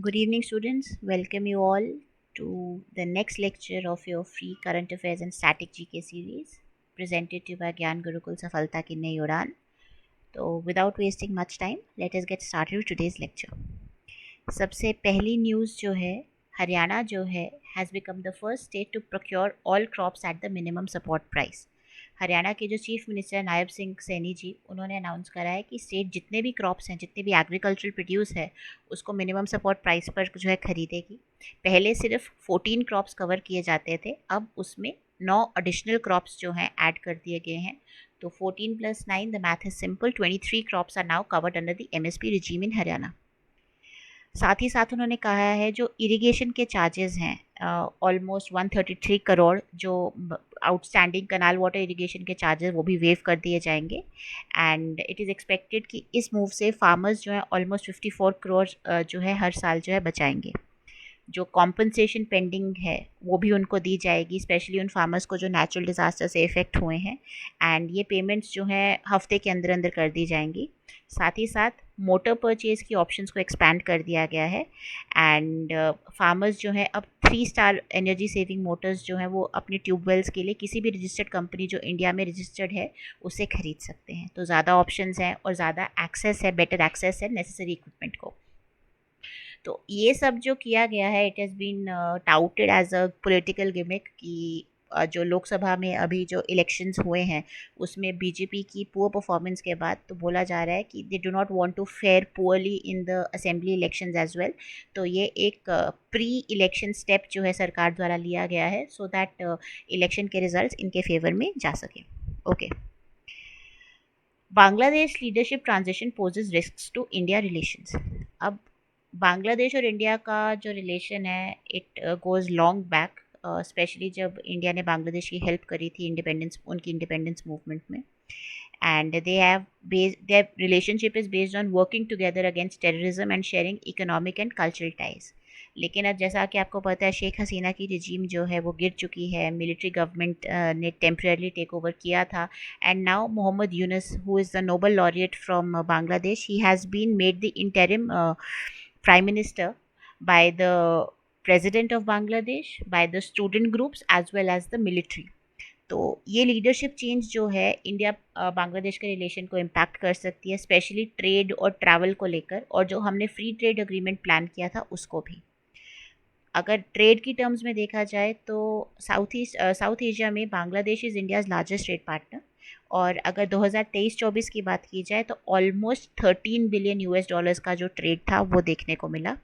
Good evening, students. Welcome you all to the next lecture of your free current affairs and static GK series presented to you by Gyan Gurukul Safalta Ki Nayi Udan. So, without wasting much time, let us get started with today's lecture. सबसे पहली news जो है, हरियाणा जो है has become the first state to procure all crops at the minimum support price. Haryana के जो chief minister Nayab Singh Saini ji, उन्होंने announce करा है कि स्टेट जितने भी क्रॉप्स हैं, जितने भी एग्रीकल्चरल प्रोड्यूस है, उसको मिनिमम सपोर्ट प्राइस पर जो है खरीदेगी। पहले सिर्फ 14 क्रॉप्स कवर किए जाते थे, अब उसमें 9 एडिशनल क्रॉप्स जो हैं ऐड कर दिए गए हैं। तो 14 + 9, the math is simple, 23 crops are now covered under the MSP regime in Haryana. साथ ही साथ उन्होंने कहा है जो इरिगेशन के चार्जेस हैं ऑलमोस्ट 133 करोड़ जो आउटस्टैंडिंग कनाल वाटर इरिगेशन के चार्जेस वो भी वेव कर दिए जाएंगे। एंड इट इज़ एक्सपेक्टेड कि इस मूव से फार्मर्स जो है ऑलमोस्ट 54 करोड़ जो है हर साल जो है बचाएंगे। जो कॉम्पनसेशन पेंडिंग है वो भी उनको दी जाएगी, स्पेशली उन फार्मर्स को जो नेचुरल डिज़ास्टर से इफ़ेक्ट हुए हैं। एंड ये पेमेंट्स जो हैं हफ्ते के अंदर अंदर कर दी जाएंगी। साथ ही साथ मोटर परचेज़ की ऑप्शंस को एक्सपैंड कर दिया गया है। एंड फार्मर्स जो है अब 3 स्टार एनर्जी सेविंग मोटर्स जो हैं वो अपने ट्यूबवेल्स के लिए किसी भी रजिस्टर्ड कंपनी जो इंडिया में रजिस्टर्ड है उससे खरीद सकते हैं। तो ज़्यादा ऑप्शंस हैं और ज़्यादा एक्सेस है, बेटर एक्सेस है नेसेसरी इक्विपमेंट को। तो ये सब जो किया गया है, it has been touted as a political gimmick कि जो लोकसभा में अभी जो इलेक्शंस हुए हैं उसमें बीजेपी की पुअर परफॉर्मेंस के बाद तो बोला जा रहा है कि they do not want to fare poorly in the assembly elections as well. तो ये एक प्री इलेक्शन स्टेप जो है सरकार द्वारा लिया गया है सो दैट इलेक्शन के रिजल्ट्स इनके फेवर में जा सके। Okay, Bangladesh leadership transition poses risks to India relations. अब बांग्लादेश और इंडिया का जो रिलेशन है it goes long back, especially जब इंडिया ने बांग्लादेश की हेल्प करी थी उनकी इंडिपेंडेंस मूवमेंट में। And their relationship is based on working together against terrorism and sharing economic and cultural ties. लेकिन अब जैसा कि आपको पता है शेख हसीना की रिजीम जो है वो गिर चुकी है, मिलिट्री गवर्नमेंट ने टेम्पररी टेक ओवर किया था। And now Mohammad Yunus who is the Nobel laureate from Bangladesh, he has been made the interim prime minister by the president of Bangladesh, by the student groups as well as the military. तो ये leadership change जो है India Bangladesh के relation को impact कर सकती है, specially trade और ट्रैवल को लेकर, और जो हमने फ्री ट्रेड अग्रीमेंट प्लान किया था उसको भी। अगर ट्रेड की टर्म्स में देखा जाए तो साउथ एशिया में Bangladesh is India's largest trade partner. और अगर 2023-24 की बात की जाए तो ऑलमोस्ट 13 बिलियन US डॉलर्स का जो ट्रेड था वो देखने को मिला।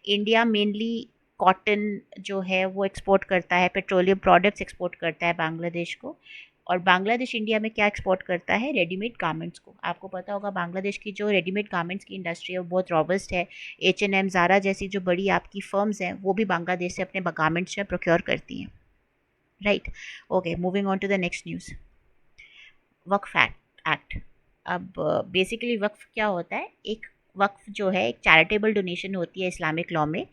इंडिया मेनली कॉटन जो है वो एक्सपोर्ट करता है, पेट्रोलियम प्रोडक्ट्स एक्सपोर्ट करता है बांग्लादेश को। और बांग्लादेश इंडिया में क्या एक्सपोर्ट करता है? रेडीमेड गारमेंट्स को। आपको पता होगा बांग्लादेश की जो रेडीमेड गारमेंट्स की इंडस्ट्री है वो बहुत रॉबस्ट है। H&M, ज़ारा जैसी जो बड़ी आपकी फर्म्स हैं वो भी बांग्लादेश से अपने गारमेंट्स में प्रोक्योर करती हैं, right. Okay, moving on to the next news. Waqf act. अब बेसिकली वक्फ क्या होता है? एक वक्फ जो है एक चैरिटेबल डोनेशन होती है इस्लामिक लॉ में,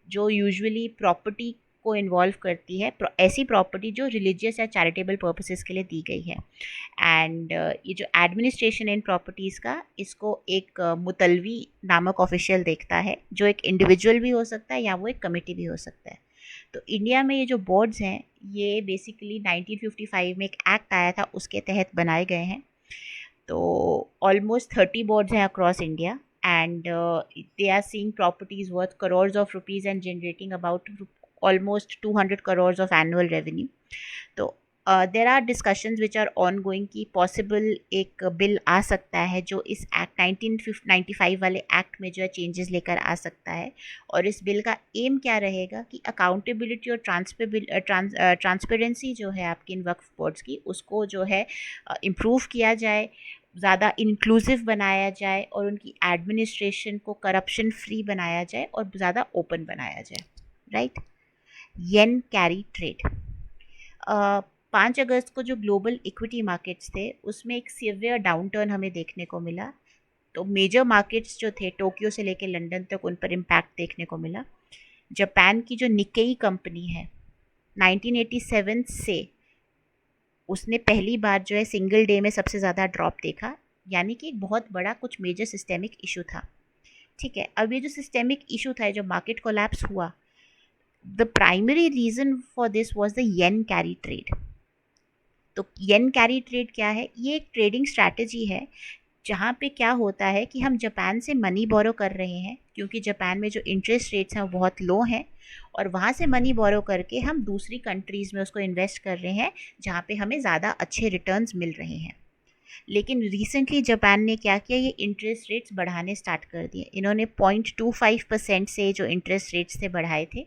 जो यूजुअली प्रॉपर्टी को इन्वॉल्व करती है, ऐसी प्रॉपर्टी जो रिलीजियस या चैरिटेबल पर्पसेस के लिए दी गई है। एंड ये जो एडमिनिस्ट्रेशन इन प्रॉपर्टीज़ का, इसको एक मुतलवी नामक ऑफिशियल देखता है, जो एक इंडिविजुअल भी हो सकता है या वो एक कमेटी भी हो सकता है। तो इंडिया में ये जो बोर्ड्स हैं ये बेसिकली 1955 में एक एक्ट आया था उसके तहत बनाए गए हैं। तो ऑलमोस्ट 30 बोर्ड्स हैं across India and they are seeing properties worth crores of rupees and generating about almost 200 crores of annual revenue. तो there are discussions which are ongoing कि possible एक बिल आ सकता है जो इस एक्ट 1995 वाले एक्ट में जो है चेंजेस लेकर आ सकता है। और इस बिल का एम क्या रहेगा कि अकाउंटेबिलिटी और ट्रांसपेरेंसी जो है आपकी इन वक्फ बोर्ड्स की उसको जो है इम्प्रूव किया जाए, ज़्यादा इंक्लूसिव बनाया जाए और उनकी एडमिनिस्ट्रेशन को करप्शन फ्री बनाया जाए और ज़्यादा ओपन बनाया जाए, राइट। येन कैरी ट्रेड। 5 अगस्त को जो ग्लोबल इक्विटी मार्केट्स थे उसमें एक सीवियर डाउनटर्न हमें देखने को मिला। तो मेजर मार्केट्स जो थे टोक्यो से लेकर लंदन तक, उन पर इम्पैक्ट देखने को मिला। जापान की जो निक्केई कंपनी है 1987 से उसने पहली बार जो है सिंगल डे में सबसे ज़्यादा ड्रॉप देखा, यानी कि एक बहुत बड़ा कुछ मेजर सिस्टेमिक इशू था। ठीक है, अब ये जो सिस्टेमिक इशू था, जो मार्केट कोलैप्स हुआ, the primary reason for this was the yen carry trade. तो येन कैरी ट्रेड क्या है? ये एक ट्रेडिंग स्ट्रैटेजी है जहाँ पे क्या होता है कि हम जापान से मनी बोरो कर रहे हैं, क्योंकि जापान में जो इंटरेस्ट रेट्स हैं वो बहुत लो हैं, और वहाँ से मनी बोरो करके हम दूसरी कंट्रीज़ में उसको इन्वेस्ट कर रहे हैं जहाँ पे हमें ज़्यादा अच्छे रिटर्न्स मिल रहे हैं। लेकिन रिसेंटली जापान ने क्या किया, ये इंटरेस्ट रेट्स बढ़ाने स्टार्ट कर दिए। इन्होंने 0.25% से जो इंटरेस्ट रेट्स थे बढ़ाए थे,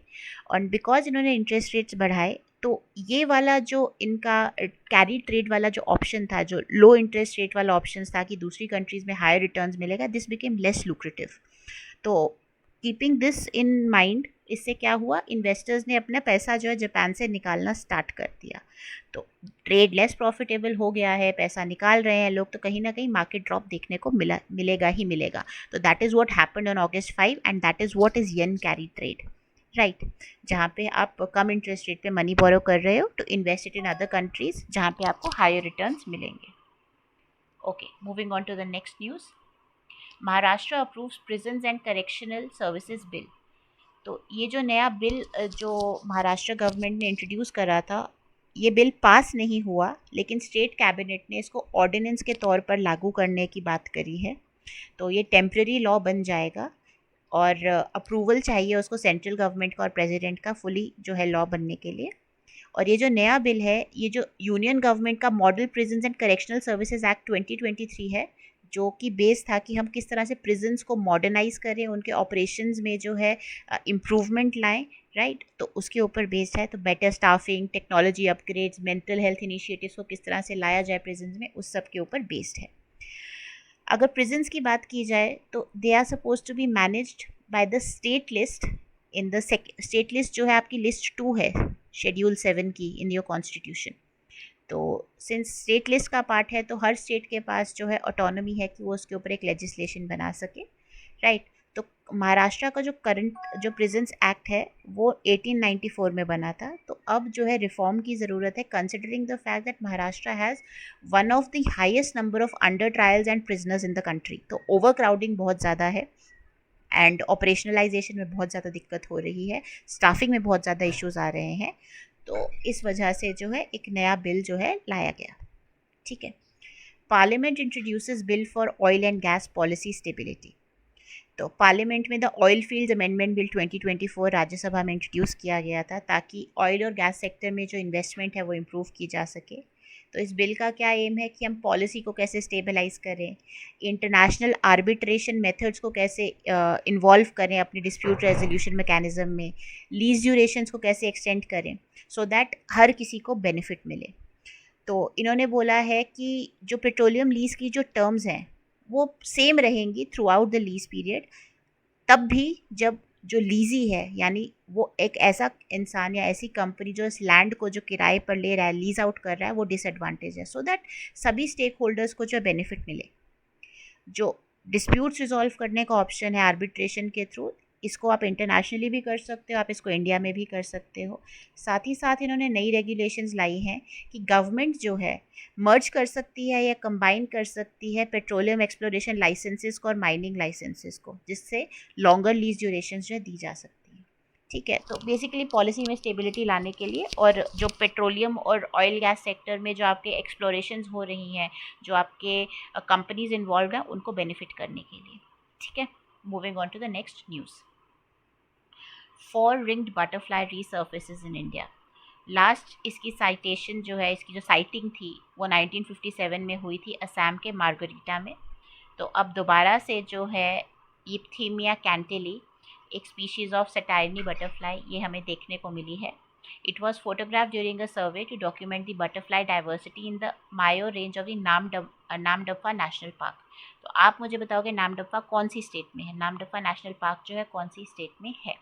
और बिकॉज इन्होंने इंटरेस्ट रेट्स बढ़ाए तो ये वाला जो इनका कैरी ट्रेड वाला जो ऑप्शन था, जो लो इंटरेस्ट रेट वाला ऑप्शन था कि दूसरी कंट्रीज़ में हायर रिटर्न्स मिलेगा, दिस बिकेम लेस लुक्रेटिव। तो कीपिंग दिस इन माइंड, इससे क्या हुआ, इन्वेस्टर्स ने अपना पैसा जो है जापान से निकालना स्टार्ट कर दिया। तो ट्रेड लेस प्रॉफिटेबल हो गया है, पैसा निकाल रहे हैं लोग, तो कहीं ना कहीं मार्केट ड्रॉप देखने को मिलेगा ही मिलेगा। तो that is what happened on August 5 and that is what is yen carry trade, right. जहाँ पे आप कम इंटरेस्ट रेट पे मनी बोरो कर रहे हो to invest it in other countries जहाँ पे आपको हायर रिटर्न्स मिलेंगे। Okay, moving on to the next news. Maharashtra approves prisons and correctional services bill. तो ये जो नया बिल जो महाराष्ट्र गवर्नमेंट ने इंट्रोड्यूस करा था, ये बिल पास नहीं हुआ, लेकिन स्टेट कैबिनेट ने इसको ऑर्डिनेंस के तौर पर लागू करने की बात करी है। तो ये टेम्प्रेरी लॉ बन जाएगा, और अप्रूवल चाहिए उसको सेंट्रल गवर्नमेंट का और प्रेसिडेंट का फुली जो है लॉ बनने के लिए। और ये जो नया बिल है, ये जो यूनियन गवर्नमेंट का model prisons and correctional services act 2023 है, जो कि बेस था कि हम किस तरह से प्रिजन्स को मॉडर्नाइज करें, उनके ऑपरेशंस में जो है इम्प्रूवमेंट लाएं, राइट। तो उसके ऊपर बेस्ड है। तो better staffing, technology upgrades, mental health initiatives को किस तरह से लाया जाए प्रिजन्स में, उस सब के ऊपर बेस्ड है। अगर प्रिजन्स की बात की जाए तो they are supposed to be managed by the state list. In the state list जो है आपकी लिस्ट 2 है शेड्यूल 7 की इन योर कॉन्स्टिट्यूशन। तो सिंस स्टेट लिस्ट का पार्ट है, तो हर स्टेट के पास जो है ऑटोनॉमी है कि वो उसके ऊपर एक लेजिस्लेशन बना सके, राइट। तो महाराष्ट्र का जो करंट जो प्रिजन्स एक्ट है वो 1894 में बना था। तो अब जो है रिफॉर्म की ज़रूरत है, considering the fact that Maharashtra has one of the highest number of under trials and prisoners in the country. तो ओवर क्राउडिंग बहुत ज़्यादा है, एंड ऑपरेशनलाइजेशन में बहुत ज़्यादा दिक्कत हो रही है, स्टाफिंग में बहुत ज़्यादा इश्यूज आ रहे हैं। तो इस वजह से जो है एक नया बिल जो है लाया गया, ठीक है। Parliament introduces bill for oil and gas policy stability. तो पार्लियामेंट में the oil fields amendment bill 2024 Rajya Sabha में इंट्रोड्यूस किया गया था, ताकि ऑयल और गैस सेक्टर में जो इन्वेस्टमेंट है वो इम्प्रूव की जा सके। तो इस बिल का क्या एम है कि हम पॉलिसी को कैसे स्टेबलाइज करें, इंटरनेशनल आर्बिट्रेशन मेथड्स को कैसे इन्वॉल्व करें अपने डिस्प्यूट रेजोल्यूशन मैकेनिज्म में, लीज ड्यूरेशंस को कैसे एक्सटेंड करें सो दैट हर किसी को बेनिफिट मिले। तो इन्होंने बोला है कि जो पेट्रोलियम लीज की जो टर्म्स हैं वो सेम रहेंगी through out the lease period, तब भी जब जो लीजी है, यानी वो एक ऐसा इंसान या ऐसी कंपनी जो इस लैंड को जो किराए पर ले रहा है, लीज आउट कर रहा है, वो डिसएडवांटेज है, सो दैट सभी स्टेक होल्डर्स को जो बेनिफिट मिले। जो डिस्प्यूट्स रिजॉल्व करने का ऑप्शन है आर्बिट्रेशन के थ्रू, इसको आप इंटरनेशनली भी कर सकते हो, आप इसको इंडिया में भी कर सकते हो। साथ ही साथ इन्होंने नई रेगुलेशंस लाई हैं कि गवर्नमेंट जो है मर्ज कर सकती है या कंबाइन कर सकती है पेट्रोलियम एक्सप्लोरेशन लाइसेंसेस को और माइनिंग लाइसेंसेस को, जिससे लॉन्गर लीज ड्यूरेशंस जो है दी जा सकती है, ठीक है। तो बेसिकली पॉलिसी में स्टेबिलिटी लाने के लिए, और जो पेट्रोलियम और ऑयल गैस सेक्टर में जो आपके एक्सप्लोरेशंस हो रही हैं, जो आपके कंपनीज इन्वॉल्व हैं, उनको बेनिफिट करने के लिए, ठीक है। Moving on to the next news. 4 ringed butterfly resurfaces in India। Last इसकी साइटेशन जो है, इसकी जो साइटिंग थी वो 1957 में हुई थी असम के मार्गरीटा में। तो अब दोबारा से जो है इप्थीमिया कैंटेली, एक स्पीशीज़ ऑफ सटाइरनी बटरफ्लाई, ये हमें देखने को मिली है। It was photograph during a survey to document the butterfly diversity in the Miao range of the Namdapha national park. तो आप मुझे बताओगे नामदफा कौन सी स्टेट में है? नामदफा नेशनल पार्क जो है कौन सी स्टेट में है?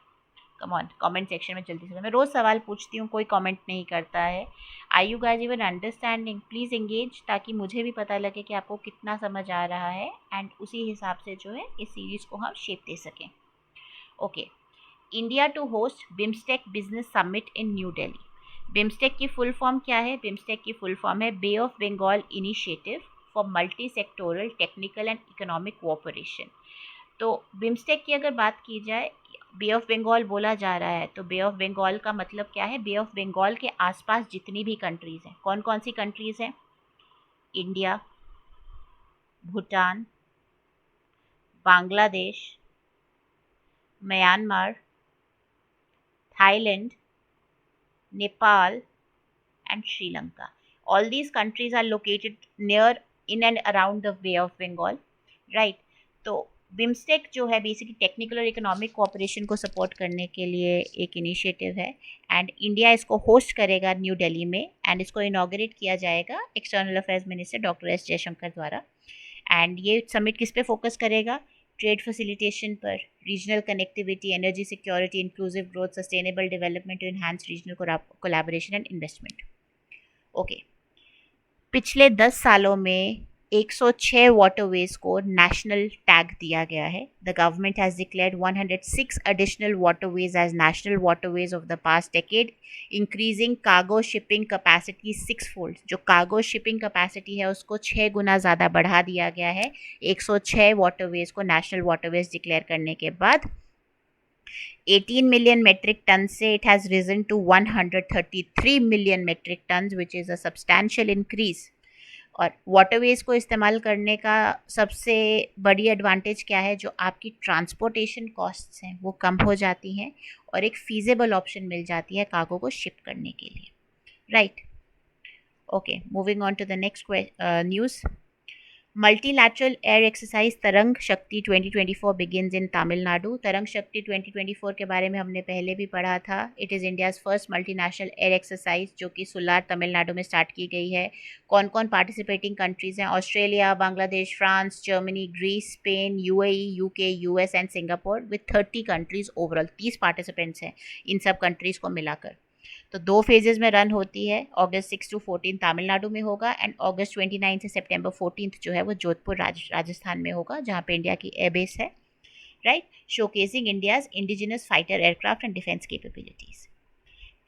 कम ऑन, कमेंट सेक्शन में जल्दी से। मैं रोज़ सवाल पूछती हूँ, कोई कमेंट नहीं करता है। I you guys even understanding? Please engage, ताकि मुझे भी पता लगे कि आपको कितना समझ आ रहा है, एंड उसी हिसाब से जो है इस सीरीज़ को हम शेप दे सकें। Okay, India to host BIMSTEC business summit in new Delhi. BIMSTEC की फुल फॉर्म क्या है? बिम्स्टेक की फुल फॉर्म है bay of Bengal initiative for multi sectoral technical and economic cooperation. तो बिम्स्टेक की अगर बात की जाए, बे ऑफ बंगाल बोला जा रहा है, तो बे ऑफ बंगाल का मतलब क्या है? बे ऑफ बंगाल के आसपास जितनी भी कंट्रीज़ हैं, कौन कौन सी कंट्रीज़ हैं? India, Bhutan, Bangladesh, Myanmar, Thailand, Nepal and Sri Lanka. All these countries are located near, in and around the Bay of Bengal, right? तो बिम्स्टेक जो है बेसिकली टेक्निकल और इकोनॉमिक कोऑपरेशन को सपोर्ट करने के लिए एक इनिशिएटिव है, एंड इंडिया इसको होस्ट करेगा न्यू दिल्ली में, एंड इसको इनॉग्रेट किया जाएगा external affairs minister doctor S Jaishankar द्वारा। एंड ये समिट किस पे फोकस करेगा? ट्रेड फैसिलिटेशन पर, regional connectivity, energy security, inclusive growth, sustainable development to enhance regional collaboration and investment. Okay, पिछले 10 सालों में 106 वाटरवेज को नेशनल टैग दिया गया है। The government has declared 106 additional waterways as national waterways of the past decade, increasing cargo shipping capacity 6 fold. जो cargo shipping capacity है उसको 6 गुना ज़्यादा बढ़ा दिया गया है 106 वाटरवेज को नेशनल वाटरवेज डिक्लेयर करने के बाद। 18 million metric tons से it has risen to 133 million metric tons, which is a substantial increase. और वाटरवेज को इस्तेमाल करने का सबसे बड़ी एडवांटेज क्या है? जो आपकी ट्रांसपोर्टेशन कॉस्ट्स हैं वो कम हो जाती हैं और एक फीजेबल ऑप्शन मिल जाती है कार्गो को शिप करने के लिए, right? Okay, moving on to the next news. Multilateral air exercise Tarang Shakti 2024 begins in Tamil Nadu. तरंग शक्ति 2024 के बारे में हमने पहले भी पढ़ा था। It is India's first multinational air exercise जो कि सुलार तमिलनाडु में स्टार्ट की गई है। कौन कौन पार्टिसिपेटिंग कंट्रीज़ हैं? Australia, Bangladesh, France, Germany, Greece, Spain, UAE, UK, US and Singapore, with 30 countries overall. 30 participants हैं इन सब कंट्रीज़ को मिलाकर। तो 2 फेजेस में रन होती है। अगस्त 6 to 14 तमिलनाडु में होगा, एंड अगस्त 29 से सितंबर 14 जो है वो जोधपुर राजस्थान में होगा, जहाँ पे इंडिया की एयरबेस है, right? Showcasing India's indigenous fighter aircraft and defence capabilities.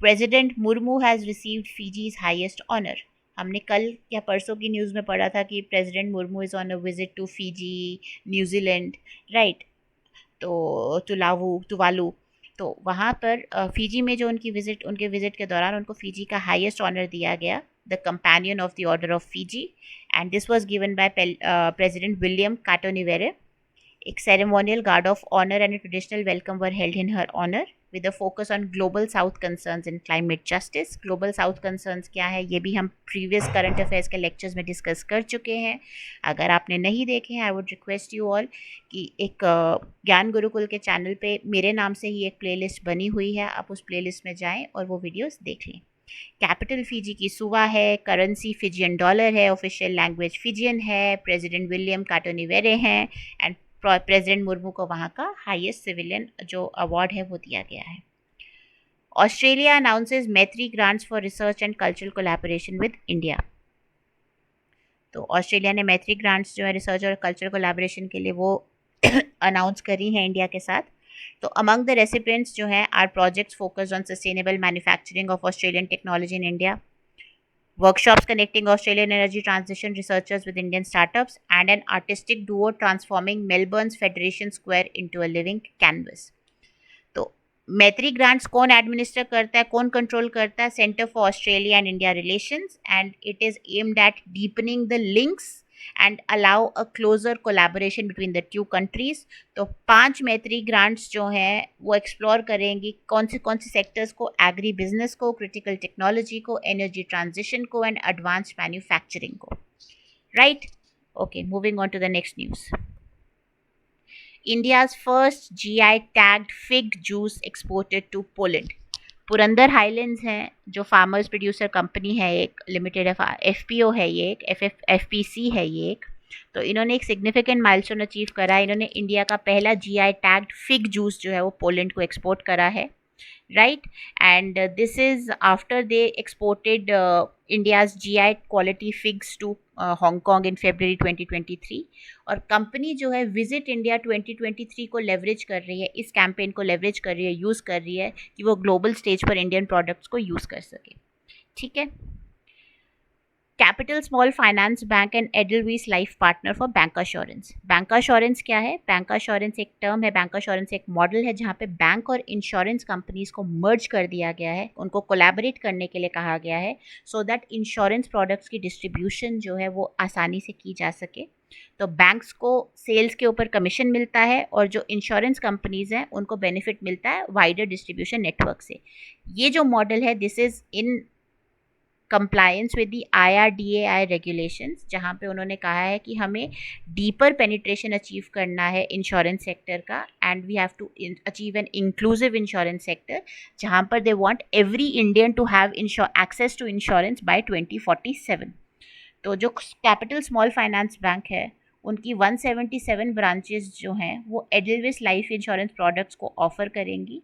President Murmu has received Fiji's highest honour. हमने कल या परसों की न्यूज़ में पढ़ा था कि president Murmu is on a visit to Fiji, New Zealand, right? तो तुवालू, तो वहाँ पर फीजी में जो उनके विजिट के दौरान उनको फीजी का हाईएस्ट ऑनर दिया गया, the companion of the order of Fiji, and this was given by president William Katonivere. एक ceremonial guard of honour and traditional welcome were held in her honour with a focus on global south concerns in climate justice. Global south concerns क्या है ये भी हम previous current affairs के lectures में discuss कर चुके हैं। अगर आपने नहीं देखे हैं, I would request you all कि एक ज्ञान गुरुकुल के चैनल पे मेरे नाम से ही एक प्लेलिस्ट बनी हुई है, आप उस प्लेलिस्ट में जाएं और वो वीडियोस देख लें। कैपिटल फिजी की सुवा है, करेंसी फिजियन डॉलर है, ऑफिशियल लैंग्वेज फिजियन है, प्रेसिडेंट विलियम काटोनिवेरे हैं, एंड प्रेसिडेंट मुर्मू को वहाँ का हाईएस्ट सिविलियन जो अवार्ड है वो दिया गया है। ऑस्ट्रेलिया अनाउंसेस मैत्री grants for research and cultural collaboration with India. तो ऑस्ट्रेलिया ने मैत्री ग्रांट्स जो है रिसर्च और कल्चरल कोलैबोरेशन के लिए वो अनाउंस करी हैं इंडिया के साथ। तो अमंग द रेसिपिएंट्स जो हैं are projects focused on sustainable manufacturing of Australian technology in India, workshops connecting Australian energy transition researchers with Indian startups, and an artistic duo transforming Melbourne's Federation Square into a living canvas. तो मैत्री grants कौन administer करता है, कौन control करता है? Centre for Australia and India relations, and it is aimed at deepening the links and allow a closer collaboration between the 2 countries. तो 5 मैत्री ग्रांट्स जो हैं वो एक्सप्लोर करेंगी कौन से सेक्टर्स को? एग्री बिजनेस को, क्रिटिकल टेक्नोलॉजी को, एनर्जी ट्रांजिशन को, एंड एडवांस्ड मैन्युफैक्चरिंग को, right? Okay, moving on to the next news. India's first GI tagged fig juice exported to Poland. Purandar highlands हैं जो फार्मर्स प्रोड्यूसर कंपनी है, एक limited FPO है, ये एक एफपीसी है ये एक। तो इन्होंने एक सिग्निफिकेंट माइलस्टोन अचीव करा है। इन्होंने इंडिया का पहला जीआई टैग्ड फिग जूस जो है वो पोलैंड को एक्सपोर्ट करा है, right? And this is after they exported India's GI quality figs to Hong Kong in February 2023। और कंपनी जो है विजिट इंडिया 2023 को लेवरेज कर रही है, इस कैंपेन को लेवरेज कर रही है, यूज़ कर रही है कि वो ग्लोबल स्टेज पर इंडियन प्रोडक्ट्स को यूज़ कर सके, ठीक है? Capital small finance bank and Edelweiss life partner for bank assurance. Bank assurance क्या है? बैंक अश्योरेंस एक टर्म है, बैंक अश्योरेंस एक मॉडल है जहाँ पे बैंक और इंश्योरेंस कंपनीज को मर्ज कर दिया गया है, उनको कोलैबोरेट करने के लिए कहा गया है, सो दैट इंश्योरेंस प्रोडक्ट्स की डिस्ट्रीब्यूशन जो है वो आसानी से की जा सके। तो बैंक्स को सेल्स के ऊपर कमीशन मिलता है और जो इंश्योरेंस कंपनीज हैं उनको बेनिफिट मिलता है वाइडर डिस्ट्रीब्यूशन नेटवर्क से। ये जो मॉडल है this is in compliance with the IRDAI regulations, जहाँ पे उन्होंने कहा है कि हमें डीपर पेनिट्रेशन अचीव करना है इंश्योरेंस सेक्टर का, and we have to achieve an inclusive insurance sector जहाँ पर they want every Indian to have access to insurance by 2047। तो जो कैपिटल स्मॉल फाइनेंस बैंक है उनकी 177 ब्रांचेस जो हैं वो एडलविस लाइफ इंश्योरेंस प्रोडक्ट्स को ऑफर करेंगी।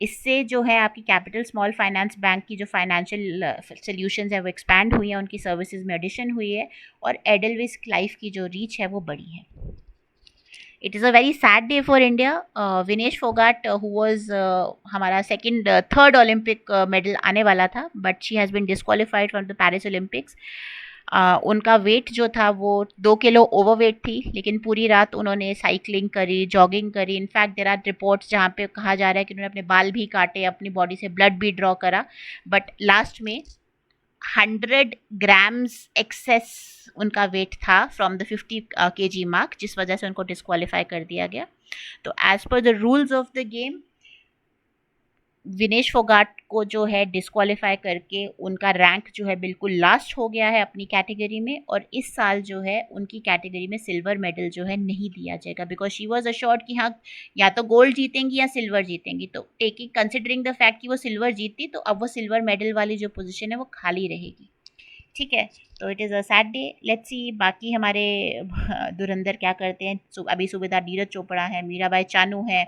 इससे जो है आपकी कैपिटल स्मॉल फाइनेंस बैंक की जो फाइनेंशियल सॉल्यूशंस है वो एक्सपैंड हुई है, उनकी सर्विसेज में एडिशन हुई है और एडलविस लाइफ की जो रीच है वो बढ़ी है। It is a very sad day for India. Vinesh Phogat who was हमारा थर्ड ओलंपिक मेडल आने वाला था, but she has been disqualified from the Paris Olympics. उनका वेट जो था वो 2 किलो ओवरवेट थी, लेकिन पूरी रात उन्होंने साइकिलिंग करी, जॉगिंग करी। इनफैक्ट देयर आर रिपोर्ट्स जहाँ पे कहा जा रहा है कि उन्होंने अपने बाल भी काटे, अपनी बॉडी से ब्लड भी ड्रॉ करा, बट लास्ट में 100 ग्राम्स एक्सेस उनका वेट था फ्रॉम द 50 kg मार्क, जिस वजह से उनको डिस्क्वालीफाई कर दिया गया। तो as per the rules of the game Vinesh Phogat को जो है डिस्क्वालीफाई करके उनका रैंक जो है बिल्कुल लास्ट हो गया है अपनी कैटेगरी में, और इस साल जो है उनकी कैटेगरी में सिल्वर मेडल जो है नहीं दिया जाएगा, बिकॉज शी वाज अश्योर्ड कि हाँ या तो गोल्ड जीतेंगी या सिल्वर जीतेंगी। तो टेकिंग कंसिडरिंग द फैक्ट कि वो सिल्वर जीतती तो अब वो सिल्वर मेडल वाली जो पोजीशन है वो खाली रहेगी। ठीक है, तो it is a sad day. Let's see बाकी हमारे धुरंधर क्या करते हैं। अभी सूबेदार नीरज चोपड़ा है, मीराबाई चानू है,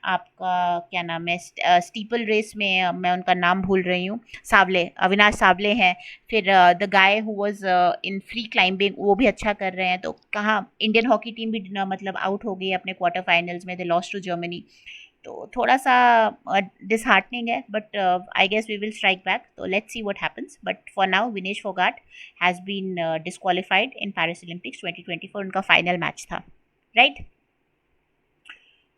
आपका क्या नाम है, स्टीपल रेस में मैं उनका नाम भूल रही हूँ, सावले, अविनाश सावले हैं। फिर the guy who was in free climbing वो भी अच्छा कर रहे हैं। तो कहाँ इंडियन हॉकी टीम भी मतलब आउट हो गई अपने क्वार्टर फाइनल्स में, दे लॉस्ट टू जर्मनी। तो थोड़ा सा डिसहार्टनिंग है, but I guess we will strike back. तो let's see what happens, but for now Vinesh Phogat has been disqualified in Paris Olympics 2024। उनका फाइनल मैच था, right?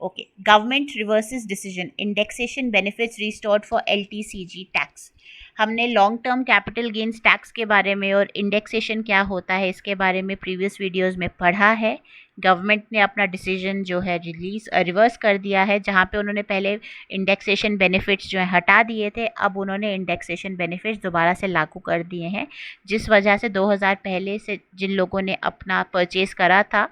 Okay, government reverses decision, indexation benefits restored for LTCG tax. हमने long term capital gains tax के बारे में और indexation क्या होता है इसके बारे में प्रीवियस वीडियोस में पढ़ा है। गवर्नमेंट ने अपना डिसीजन जो है रिवर्स कर दिया है, जहाँ पे उन्होंने पहले इंडेक्सेशन बेनिफिट्स जो है हटा दिए थे, अब उन्होंने इंडेक्सेशन बेनिफिट्स दोबारा से लागू कर दिए हैं, जिस वजह से 2000 पहले से जिन लोगों ने अपना परचेज करा था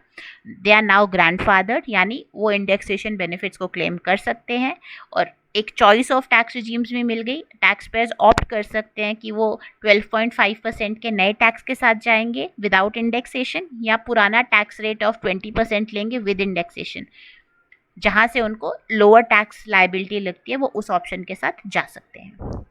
दे आर नाउ ग्रैंडफादर्ड, यानी वो इंडेक्सेशन बेनिफिट्स को क्लेम कर सकते हैं। और एक चॉइस ऑफ टैक्स रिजीम्स भी मिल गई, टैक्स पेयर्स ऑप्ट कर सकते हैं कि वो 12.5% के नए टैक्स के साथ जाएंगे विदाउट इंडेक्सेशन, या पुराना टैक्स रेट ऑफ 20% लेंगे विद इंडेक्सेशन। जहाँ से उनको लोअर टैक्स लाइबिलिटी लगती है वो उस ऑप्शन के साथ जा सकते हैं।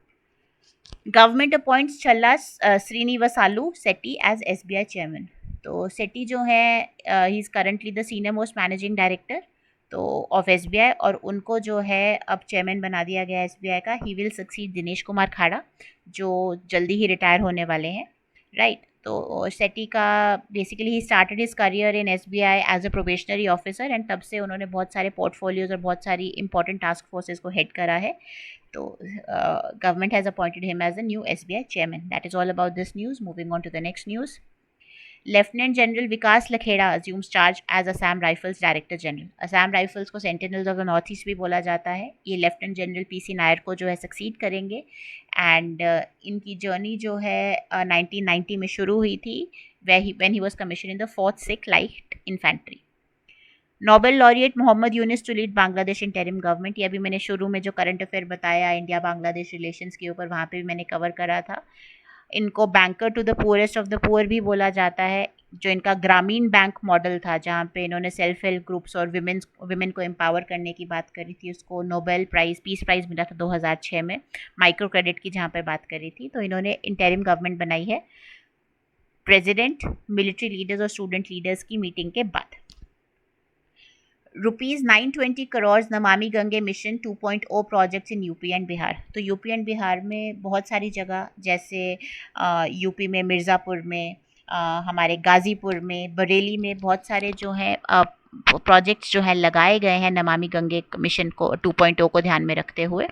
गवर्नमेंट अपॉइंट्स चल्ला श्रीनिवासालू सेट्टी एज SBI चेयरमैन। तो सेट्टी जो है he is currently the senior most managing director तो ऑफ SBI, और उनको जो है अब चेयरमैन बना दिया गया SBI का। He will succeed Dinesh Kumar खाड़ा जो जल्दी ही रिटायर होने वाले हैं, राइट? तो सेट्टी का basically he started his career in SBI as a probationary officer, and तब से उन्होंने बहुत सारे पोर्टफोलियोज और बहुत सारी इंपॉर्टेंट टास्क फोर्सेज को हेड करा है। तो government has appointed him as the new SBI chairman. That is all about this news. Moving on to the next news. Lieutenant General Vikas Lakheda assumes charge as Assam Rifles Director General. Assam Rifles को Sentinels of the North East भी बोला जाता है। ये lieutenant general PC Nair को जो है succeed करेंगे, एंड इनकी जर्नी जो है 1990 में शुरू हुई थी, when he was commissioned in the 4th Sikh Light Infantry. Nobel laureate Mohammad Yunus to lead Bangladesh interim government. ये अभी मैंने शुरू में जो करंट अफेयर बताया इंडिया बांग्लादेश रिलेशंस के ऊपर, वहाँ पे भी मैंने कवर करा था। इनको banker to the poorest of the poor भी बोला जाता है। जो इनका ग्रामीण बैंक मॉडल था, जहाँ पे इन्होंने सेल्फ हेल्प ग्रुप्स और विमेन को एम्पावर करने की बात करी थी, उसको नोबेल प्राइज़ पीस प्राइज़ मिला था 2006 में। माइक्रो क्रेडिट की जहाँ पे बात करी थी, तो इन्होंने इंटरिम गवर्नमेंट बनाई है प्रेसिडेंट, मिलिट्री लीडर्स और स्टूडेंट लीडर्स की मीटिंग के बाद। ₹920 Namami Gange mission 2.0 projects in UP and Bihar. तो यूपी एंड बिहार में बहुत सारी जगह, जैसे यूपी में मिर्ज़ापुर में, हमारे गाज़ीपुर में, बरेली में बहुत सारे जो हैं प्रोजेक्ट्स जो हैं लगाए गए हैं नमामि गंगे मिशन को 2.0 को ध्यान में रखते हुए,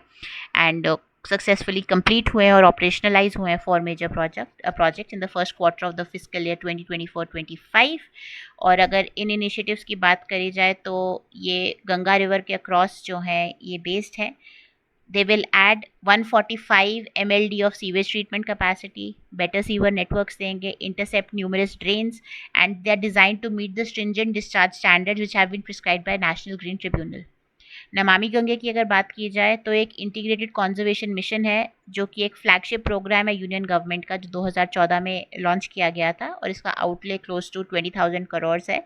एंड सक्सेसफुली कंप्लीट हुए हैं और ऑपरेशनलाइज हुए हैं 4 major project in the first quarter of the fiscal year 2024-25। और अगर इन इनिशिएटिव्स की बात करी जाए तो ये गंगा रिवर के अक्रॉस जो है ये बेस्ड है। They will add 145 MLD of sewage treatment capacity, better sewer networks देंगे, intercept numerous drains, and they are designed to meet the stringent discharge standards which have been prescribed by National Green Tribunal. Namami Gange की अगर बात की जाए तो एक integrated conservation mission है जो कि एक फ्लैगशिप प्रोग्राम है यूनियन गवर्नमेंट का, जो 2014 में लॉन्च किया गया था, और इसका आउटले क्लोज टू 20,000 करोड़ है।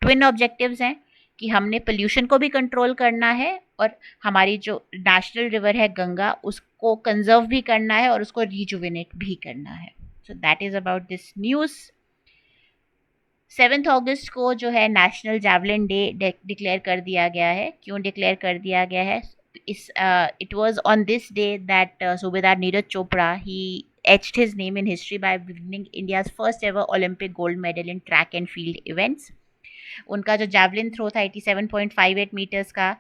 ट्विन ऑब्जेक्टिव्स हैं कि हमने पोल्यूशन को भी कंट्रोल करना है और हमारी जो नेशनल रिवर है गंगा उसको कंजर्व भी करना है और उसको रिजुविनेट भी करना है। So that is about this news. 7 अगस्त को जो है नेशनल जैवलिन डे डिक्लेयर कर दिया गया है। क्यों डिक्लेयर कर दिया गया है? It was on this day that सूबेदार नीरज चोपड़ा ही etched his name in history by winning India's first ever Olympic gold medal in track and field events. उनका जो जैवलिन थ्रो था 87.58 मीटर्स का,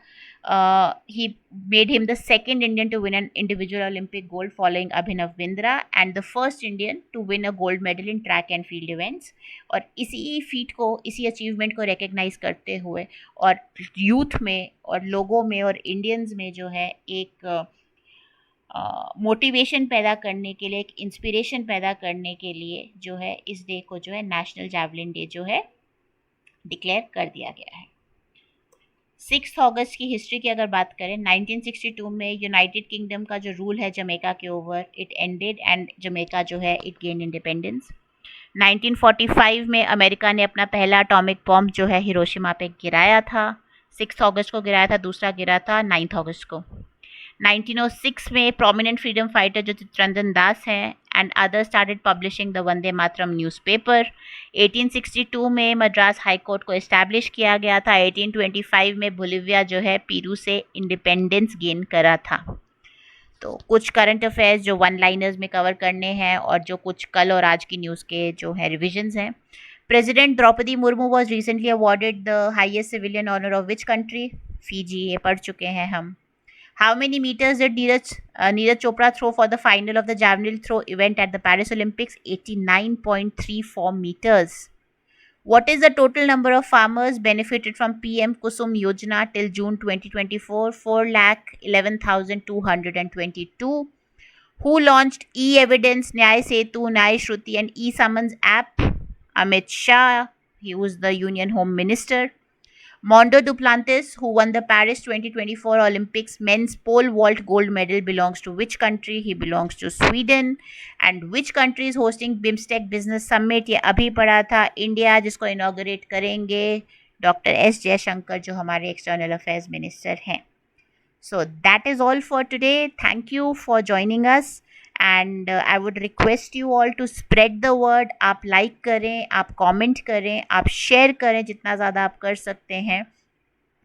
he made him the second Indian to win an individual Olympic gold following Abhinav Bindra, and the first Indian to win a gold medal in track and field events. और इसी feet को, इसी achievement को recognise करते हुए और youth में और लोगों में और इंडियंस में जो है एक मोटिवेशन पैदा करने के लिए, एक इंस्पिरेशन पैदा करने के लिए जो है इस डे को जो है नेशनल जैवलिन डे जो है डिक्लेयर कर दिया गया है। 6 अगस्त की हिस्ट्री की अगर बात करें, 1962 में यूनाइटेड किंगडम का जो रूल है जमैका के over, it ended and Jamaica जो है इट गेन इंडिपेंडेंस। 1945 में अमेरिका ने अपना पहला एटॉमिक बॉम्ब जो है हिरोशिमा पे गिराया था। 6 अगस्त को गिराया था, दूसरा गिरा था 9 अगस्त को। 1906 में प्रोमिनेंट फ्रीडम फाइटर जो चित्रंजन दास हैं and others started publishing the Vande Mataram newspaper. 1862 में मद्रास हाई कोर्ट को इस्टेब्लिश किया गया था। 1825 में बोलिविया जो है पेरू से इंडिपेंडेंस गेन करा था। तो कुछ करंट अफेयर्स जो वन लाइनर्स में कवर करने हैं और जो कुछ कल और आज की न्यूज़ के जो है रिविजन्स हैं। President Draupadi Murmu was recently awarded the highest civilian honour of which country? Fiji, ये पढ़ चुके हैं हम। How many meters did Neeraj Chopra throw for the final of the javelin throw event at the Paris Olympics? 89.34 meters. What is the total number of farmers benefited from PM Kusum Yojana till June 2024? 4,11,222. Who launched e-evidence, Nyay Setu, Nyay Shruti and e-summons app? Amit Shah. He was the Union Home Minister. Mondo Duplantis, who won the Paris 2024 Olympics men's pole vault gold medal, belongs to which country? He belongs to Sweden. And which country is hosting BIMSTEC Business Summit? ये अभी पढ़ा था। India, जिसको inaugurate करेंगे doctor S Jaishankar जो हमारे external affairs minister हैं। So that is all for today. Thank you for joining us. And I would request you all to spread the word. आप लाइक करें, आप कमेंट करें, आप शेयर करें, जितना ज़्यादा आप कर सकते हैं।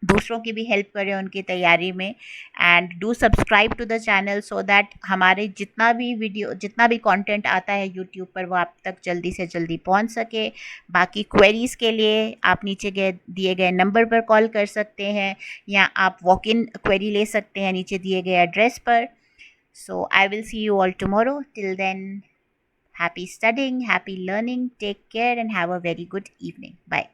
दूसरों की भी हेल्प करें उनकी तैयारी में। And do subscribe to the channel so that हमारे जितना भी कंटेंट आता है यूट्यूब पर वो आप तक जल्दी से जल्दी पहुंच सके। बाकी क्वेरीज़ के लिए आप नीचे दिए गए नंबर पर कॉल कर सकते हैं या आप वॉक इन क्वेरी ले सकते हैं नीचे दिए गए एड्रेस पर। So I will see you all tomorrow. Till then, happy studying, happy learning. Take care and have a very good evening. Bye.